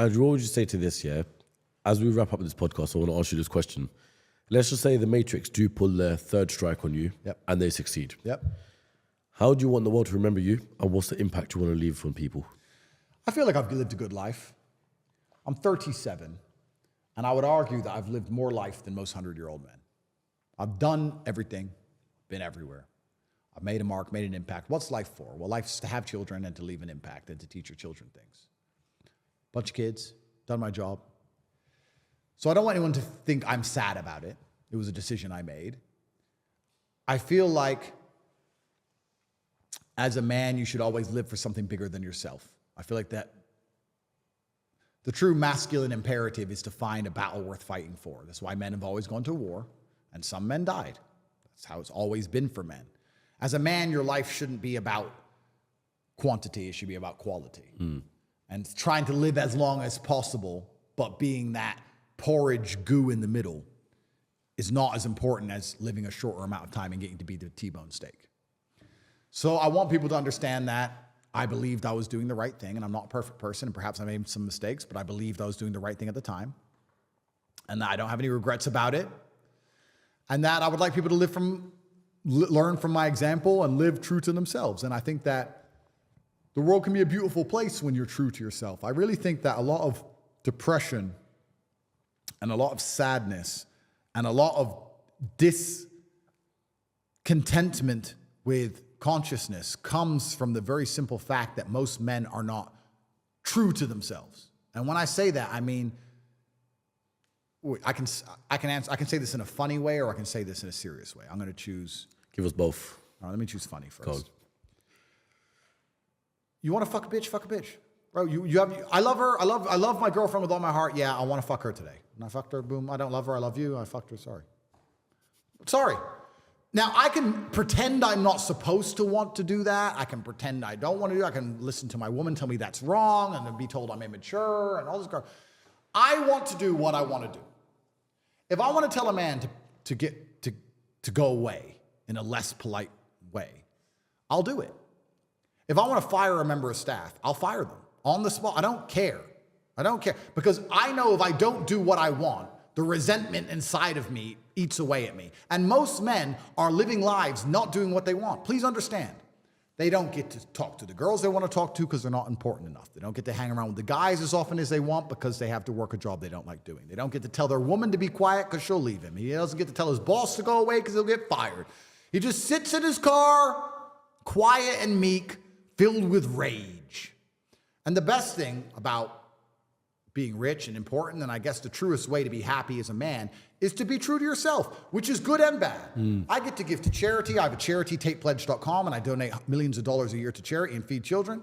Andrew, what would you say to this, yeah? As we wrap up this podcast, I want to ask you this question. Let's just say the Matrix do pull their third strike on you and they succeed. Yep. How do you want the world to remember you, and what's the impact you want to leave on people? I feel like I've lived a good life. I'm 37, and I would argue that I've lived more life than most 100-year-old men. I've done everything, been everywhere. I've made a mark, made an impact. What's life for? Well, life's to have children and to leave an impact and to teach your children things. Bunch of kids, done my job. So I don't want anyone to think I'm sad about it. It was a decision I made. I feel like as a man, you should always live for something bigger than yourself. I feel like that the true masculine imperative is to find a battle worth fighting for. That's why men have always gone to war, and some men died. That's how it's always been for men. As a man, your life shouldn't be about quantity. It should be about quality. And trying to live as long as possible, but being that porridge goo in the middle is not as important as living a shorter amount of time and getting to be the T-bone steak. So I want people to understand that I believed I was doing the right thing, and I'm not a perfect person, and perhaps I made some mistakes, but I believed I was doing the right thing at the time, and that I don't have any regrets about it, and that I would like people to learn from my example and live true to themselves. And I think that the world can be a beautiful place when you're true to yourself. I really think that a lot of depression and a lot of sadness and a lot of discontentment with consciousness comes from the very simple fact that most men are not true to themselves. And when I say that, I mean, I can say this in a funny way, or I can say this in a serious way. I'm going to choose. Give us both. All right, let me choose funny first. Go on. You want to fuck a bitch? Fuck a bitch. Bro, I love her. I love my girlfriend with all my heart. Yeah, I want to fuck her today. And I fucked her. Boom. I don't love her. I love you. I fucked her. Sorry. Now, I can pretend I'm not supposed to want to do that. I can pretend I don't want to do it. I can listen to my woman tell me that's wrong and then be told I'm immature and all this crap. I want to do what I want to do. If I want to tell a man to go away in a less polite way, I'll do it. If I want to fire a member of staff, I'll fire them on the spot. I don't care. Because I know if I don't do what I want, the resentment inside of me eats away at me. And most men are living lives not doing what they want. Please understand. They don't get to talk to the girls they want to talk to because they're not important enough. They don't get to hang around with the guys as often as they want because they have to work a job they don't like doing. They don't get to tell their woman to be quiet because she'll leave him. He doesn't get to tell his boss to go away because he'll get fired. He just sits in his car, quiet and meek, filled with rage. And the best thing about being rich and important, and I guess the truest way to be happy as a man, is to be true to yourself, which is good and bad. I get to give to charity. I have a charity, TatePledge.com, and I donate millions of dollars a year to charity and feed children.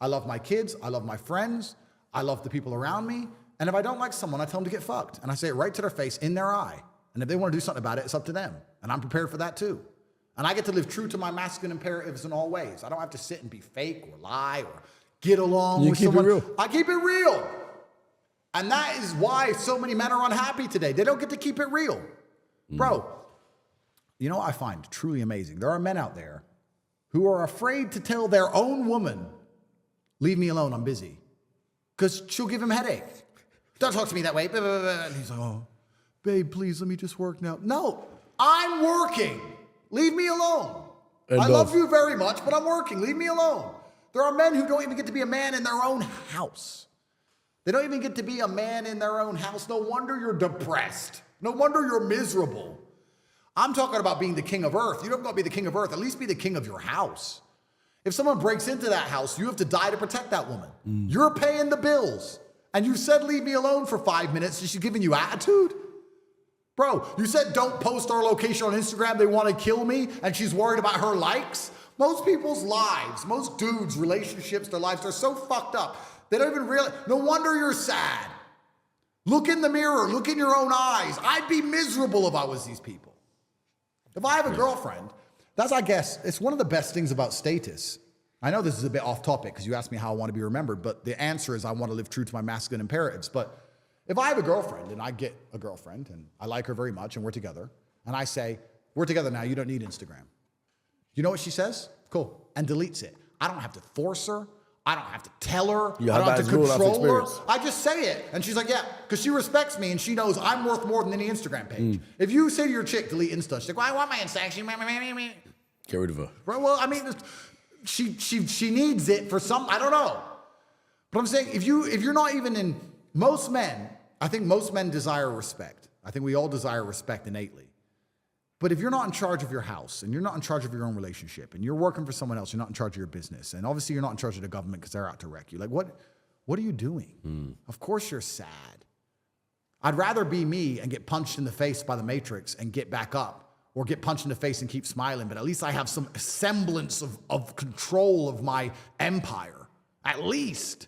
I love my kids. I love my friends. I love the people around me. And if I don't like someone, I tell them to get fucked. And I say it right to their face, in their eye. And if they want to do something about it, it's up to them. And I'm prepared for that too. And I get to live true to my masculine imperatives in all ways. I don't have to sit and be fake or lie or get along with someone. You keep it real. I keep it real. And that is why so many men are unhappy today. They don't get to keep it real. Bro, you know what I find truly amazing? There are men out there who are afraid to tell their own woman, leave me alone, I'm busy. Because she'll give him headache. Don't talk to me that way. And he's like, oh, babe, please let me just work now. No, I'm working. Leave me alone. I love you very much, but I'm working. Leave me alone. There are men who don't even get to be a man in their own house. They don't even get to be a man in their own house. No wonder you're depressed. No wonder you're miserable. I'm talking about being the king of earth. You don't got to be the king of earth. At least be the king of your house. If someone breaks into that house, you have to die to protect that woman. You're paying the bills. And you said, leave me alone for 5 minutes. And she's giving you attitude? Bro, you said don't post our location on Instagram. They want to kill me. And she's worried about her likes. Most people's lives, most dudes' relationships, their lives are so fucked up. They don't even realize. No wonder you're sad. Look in the mirror. Look in your own eyes. I'd be miserable if I was these people. If I have a girlfriend, that's, I guess, it's one of the best things about status. I know this is a bit off topic because you asked me how I want to be remembered, but the answer is I want to live true to my masculine imperatives. But if I have a girlfriend and I get a girlfriend and I like her very much and we're together, and I say, we're together now, you don't need Instagram. You know what she says? Cool. And deletes it. I don't have to force her. I don't have to tell her. You I have don't that have to as real life control her. experience. I just say it. And she's like, yeah, because she respects me and she knows I'm worth more than any Instagram page. If you say to your chick, delete Insta, she's like, well, I want my Insta. Get rid of her. Right, well, I mean, she needs it for some, I don't know. But I'm saying, if you're not even in, most men, I think most men desire respect. I think we all desire respect innately. But if you're not in charge of your house and you're not in charge of your own relationship and you're working for someone else, you're not in charge of your business. And obviously you're not in charge of the government because they're out to wreck you. Like, what are you doing? Of course you're sad. I'd rather be me and get punched in the face by the Matrix and get back up, or get punched in the face and keep smiling. But at least I have some semblance of control of my empire. At least.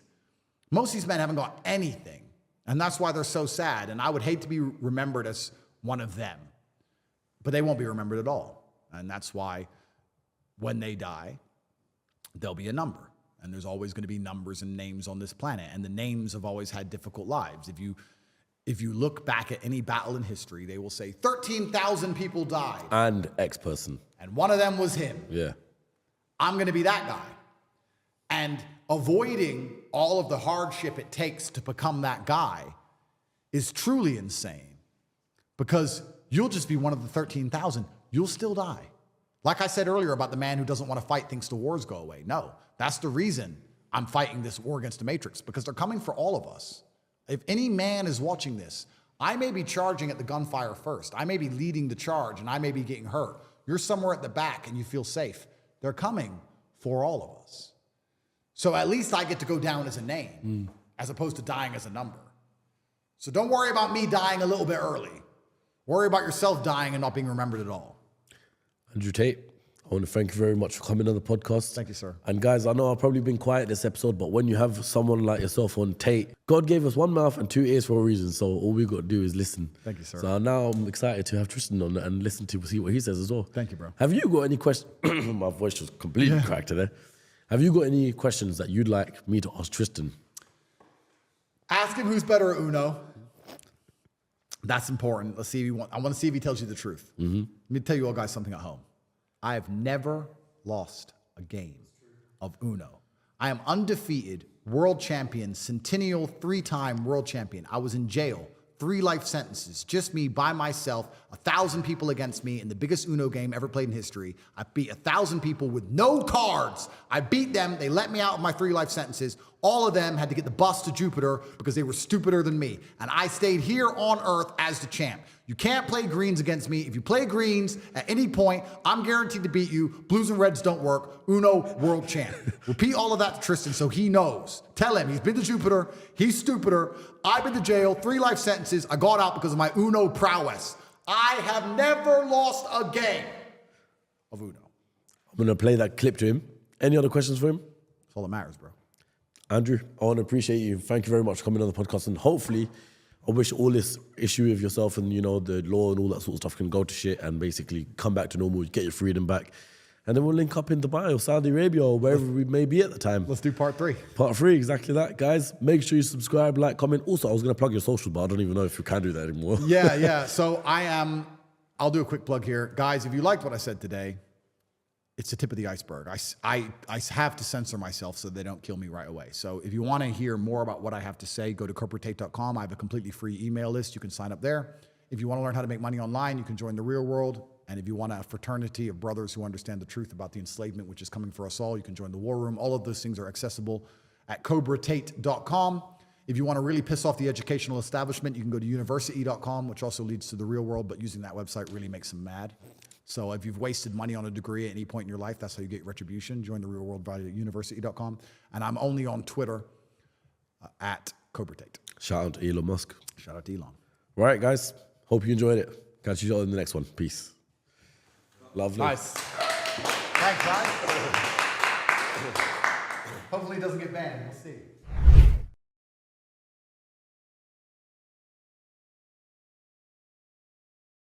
Most of these men haven't got anything. And that's why they're so sad. And I would hate to be remembered as one of them. But they won't be remembered at all. And that's why when they die, there'll be a number. And there's always going to be numbers and names on this planet. And the names have always had difficult lives. If you look back at any battle in history, they will say 13,000 people died. And X person. And one of them was him. Yeah. I'm going to be that guy. And avoiding all of the hardship it takes to become that guy is truly insane. Because you'll just be one of the 13,000. You'll still die. Like I said earlier about the man who doesn't want to fight things till wars go away. No, that's the reason I'm fighting this war against the Matrix, because they're coming for all of us. If any man is watching this, I may be charging at the gunfire first. I may be leading the charge and I may be getting hurt. You're somewhere at the back and you feel safe. They're coming for all of us. So at least I get to go down as a name as opposed to dying as a number. So don't worry about me dying a little bit early. Worry about yourself dying and not being remembered at all. Andrew Tate, I want to thank you very much for coming on the podcast. Thank you, sir. And guys, I know I've probably been quiet this episode, but when you have someone like yourself on Tate, God gave us one mouth and two ears for a reason. So all we got to do is listen. Thank you, sir. So now I'm excited to have Tristan on and listen to see what he says as well. Thank you, bro. Have you got any questions? My voice just completely cracked today. Have you got any questions that you'd like me to ask Tristan? Ask him who's better at Uno. That's important. Let's see if I want to see if he tells you the truth. Let me tell you all guys something at home. I have never lost a game of Uno. I am undefeated, world champion, centennial, 3-time world champion. I was in jail, 3 life sentences, just me by myself, 1,000 people against me in the biggest Uno game ever played in history. I beat 1,000 people with no cards. I beat them. They let me out of my 3 life sentences. All of them had to get the bus to Jupiter because they were stupider than me. And I stayed here on Earth as the champ. You can't play greens against me. If you play greens at any point, I'm guaranteed to beat you. Blues and reds don't work. Uno, world champ. Repeat all of that to Tristan so he knows. Tell him he's been to Jupiter. He's stupider. I've been to jail, 3 life sentences. I got out because of my Uno prowess. I have never lost a game of Uno. I'm going to play that clip to him. Any other questions for him? That's all that matters, bro. Andrew, I want to appreciate you. Thank you very much for coming on the podcast. And hopefully, I wish all this issue with yourself and, you know, the law and all that sort of stuff can go to shit and basically come back to normal, get your freedom back. And then we'll link up in Dubai or Saudi Arabia or wherever we may be at the time. Let's do part 3. Part 3, exactly that. Guys, make sure you subscribe, like, comment. Also, I was going to plug your social, but I don't even know if you can do that anymore. Yeah. So I'll do a quick plug here. Guys, if you liked what I said today, it's the tip of the iceberg. I have to censor myself so they don't kill me right away. So if you want to hear more about what I have to say, go to corporatate.com. I have a completely free email list. You can sign up there. If you want to learn how to make money online, you can join the real world. And if you want a fraternity of brothers who understand the truth about the enslavement, which is coming for us all, you can join the war room. All of those things are accessible at cobratate.com. If you want to really piss off the educational establishment, you can go to university.com, which also leads to the real world, but using that website really makes them mad. So if you've wasted money on a degree at any point in your life, that's how you get retribution. Join the real world via university.com. And I'm only on Twitter at cobratate. Shout out to Elon Musk. Shout out to Elon. All right, guys. Hope you enjoyed it. Catch you all in the next one. Peace. Lovely. Nice. Thanks, guys. Hopefully it doesn't get banned. We'll see.